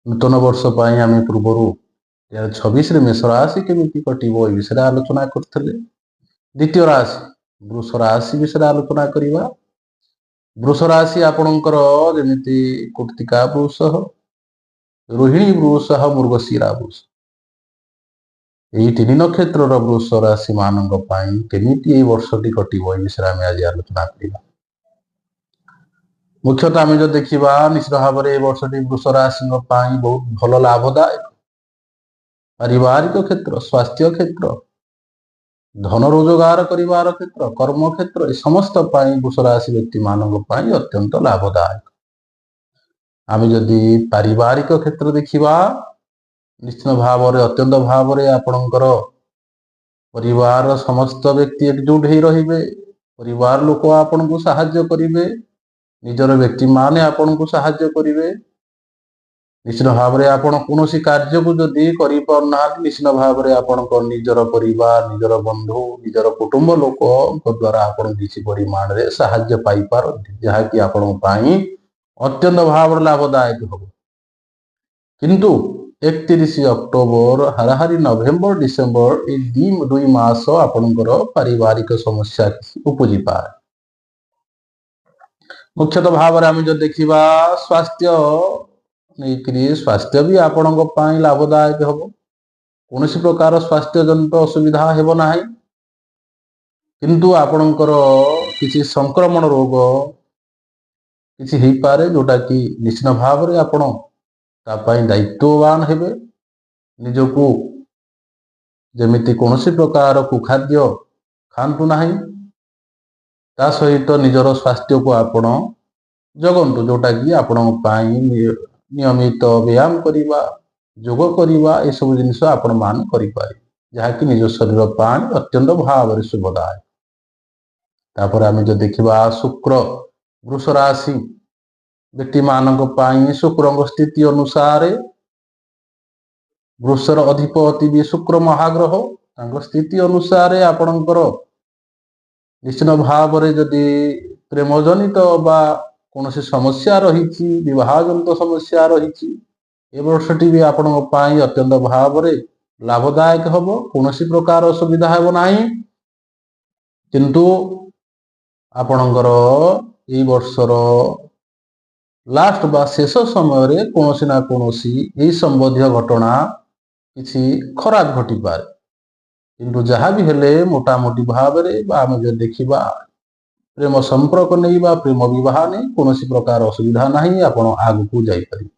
ନୂତନ ବର୍ଷ ପାଇଁ ଆମେ ପୂର୍ବରୁ 2026 ମେଷ ରାଶି କେମିତି କଟିବ ଏ ବିଷୟରେ ଆଲୋଚନା କରୁଥିଲେ। ଦ୍ୱିତୀୟ ରାଶି ବୃଷ ରାଶି ବିଷୟରେ ଆଲୋଚନା କରିବା। ବୃଷ ରାଶି ଆପଣଙ୍କର ଯେମିତି କୃତ୍ତିକା ବୃଷ, ରୋହିଣୀ ବୃଷ, ମୃଗଶିରା ବୃଷ, ଏହି 3 ନକ୍ଷତ୍ରର ବୃଷ ରାଶି ମାନଙ୍କ ପାଇଁ କେମିତି ଏଇ ବର୍ଷଟି କଟିବ ଏ ବିଷୟରେ ଆମେ ଆଜି ଆଲୋଚନା କରିବା। ମୁଖ୍ୟତଃ ଆମେ ଯଦି ଦେଖିବା ନିଶ୍ଚିତ ଭାବରେ ଏ ବର୍ଷଟି ବୃଷ ରାଶିଙ୍କ ପାଇଁ ବହୁତ ଭଲ ଲାଭଦାୟକ। ପାରିବାରିକ କ୍ଷେତ୍ର, ସ୍ୱାସ୍ଥ୍ୟ କ୍ଷେତ୍ର, ଧନ ରୋଜଗାର କରିବାର କ୍ଷେତ୍ର, କର୍ମ କ୍ଷେତ୍ର, ଏ ସମସ୍ତ ପାଇଁ ବୃଷ ରାଶି ବ୍ୟକ୍ତି ମାନଙ୍କ ପାଇଁ ଅତ୍ୟନ୍ତ ଲାଭଦାୟକ। ଆମେ ଯଦି ପାରିବାରିକ କ୍ଷେତ୍ର ଦେଖିବା ନିଶ୍ଚିତ ଭାବରେ ଅତ୍ୟନ୍ତ ଭାବରେ ଆପଣଙ୍କର ପରିବାରର ସମସ୍ତ ବ୍ୟକ୍ତି ଏକଜୁଟ ହେଇ ରହିବେ। ପରିବାର ଲୋକ ଆପଣଙ୍କୁ ସାହାଯ୍ୟ କରିବେ, ନିଜର ବ୍ୟକ୍ତି ମାନେ ଆପଣଙ୍କୁ ସାହାଯ୍ୟ କରିବେ। ନିଶ୍ଚିତ ଭାବରେ ଆପଣ କୌଣସି କାର୍ଯ୍ୟକୁ ଯଦି କରିପାରୁନାହାନ୍ତି ନିଶ୍ଚିତ ଭାବରେ ଆପଣଙ୍କ ନିଜର ପରିବାର, ନିଜର ବନ୍ଧୁ, ନିଜର କୁଟୁମ୍ବ ଲୋକଙ୍କ ଦ୍ୱାରା ଆପଣ କିଛି ପରିମାଣରେ ସାହାଯ୍ୟ ପାଇପାରନ୍ତି, ଯାହାକି ଆପଣଙ୍କ ପାଇଁ ଅତ୍ୟନ୍ତ ଭାବରେ ଲାଭଦାୟକ ହେବ। କିନ୍ତୁ 31 ଅକ୍ଟୋବର ହାରାହାରି ନଭେମ୍ବର ଡିସେମ୍ବର ଏଇ 2 ମାସ ଆପଣଙ୍କର ପାରିବାରିକ ସମସ୍ୟା ଉପୁଜିପାରେ। ମୁଖ୍ୟତଃ ଭାବରେ ଆମେ ଯଦି ଦେଖିବା ସ୍ୱାସ୍ଥ୍ୟ ନେଇକରି, ସ୍ୱାସ୍ଥ୍ୟ ବି ଆପଣଙ୍କ ପାଇଁ ଲାଭଦାୟକ ହେବ। କୌଣସି ପ୍ରକାର ସ୍ୱାସ୍ଥ୍ୟ ଜନିତ ଅସୁବିଧା ହେବ ନାହିଁ। କିନ୍ତୁ ଆପଣଙ୍କର କିଛି ସଂକ୍ରମଣ ରୋଗ କିଛି ହେଇପାରେ, ଯୋଉଟା କି ନିଶ୍ଚିତ ଭାବରେ ଆପଣ ତା ପାଇଁ ଦାୟିତ୍ୱବାନ ହେବେ। ନିଜକୁ ଯେମିତି କୌଣସି ପ୍ରକାର କୁଖାଦ୍ୟ ଖାଆନ୍ତୁ ନାହିଁ, ତା ସହିତ ନିଜର ସ୍ୱାସ୍ଥ୍ୟକୁ ଆପଣ ଜଗନ୍ତୁ, ଯୋଉଟା କି ଆପଣଙ୍କ ପାଇଁ ନିୟମିତ ବ୍ୟାୟାମ କରିବା, ଯୋଗ କରିବା, ଏସବୁ ଜିନିଷ ଆପଣ ମାନେ କରିପାରିବେ, ଯାହାକି ନିଜ ଶରୀର ପାଇଁ ଅତ୍ୟନ୍ତ ଭାବରେ ଶୁଭଦାୟକ। ତାପରେ ଆମେ ଯଦି ଦେଖିବା ଶୁକ୍ର ବୃଷ ରାଶି ବ୍ୟକ୍ତି ମାନଙ୍କ ପାଇଁ ଶୁକ୍ରଙ୍କ ସ୍ଥିତି ଅନୁସାରେ, ବୃଷର ଅଧିପତି ବି ଶୁକ୍ର ମହାଗ୍ରହ, ତାଙ୍କ ସ୍ଥିତି ଅନୁସାରେ ଆପଣଙ୍କର ନିଶ୍ଚିତ ଭାବରେ ଯଦି ପ୍ରେମ ଜନିତ ବା କୌଣସି ସମସ୍ୟା ରହିଛି, ବିବାହ ଜନିତ ସମସ୍ୟା ରହିଛି, ଏ ବର୍ଷଟି ବି ଆପଣଙ୍କ ପାଇଁ ଅତ୍ୟନ୍ତ ଭାବରେ ଲାଭଦାୟକ ହେବ। କୌଣସି ପ୍ରକାର ଅସୁବିଧା ହେବ ନାହିଁ। କିନ୍ତୁ ଆପଣଙ୍କର ଏଇ ବର୍ଷର ଲାଷ୍ଟ ବା ଶେଷ ସମୟରେ କୌଣସି ନା କୌଣସି ଏହି ସମ୍ବନ୍ଧୀୟ ଘଟଣା କିଛି ଖରାପ ଘଟିପାରେ। କିନ୍ତୁ ଯାହା ବି ହେଲେ ମୋଟାମୋଟି ଭାବରେ ବା ଆମେ ଯଦି ଦେଖିବା ପ୍ରେମ ସମ୍ପର୍କ ନେଇ ବା ପ୍ରେମ ବିବାହ ନେଇ କୌଣସି ପ୍ରକାର ଅସୁବିଧା ନାହିଁ, ଆପଣ ଆଗକୁ ଯାଇପାରିବେ।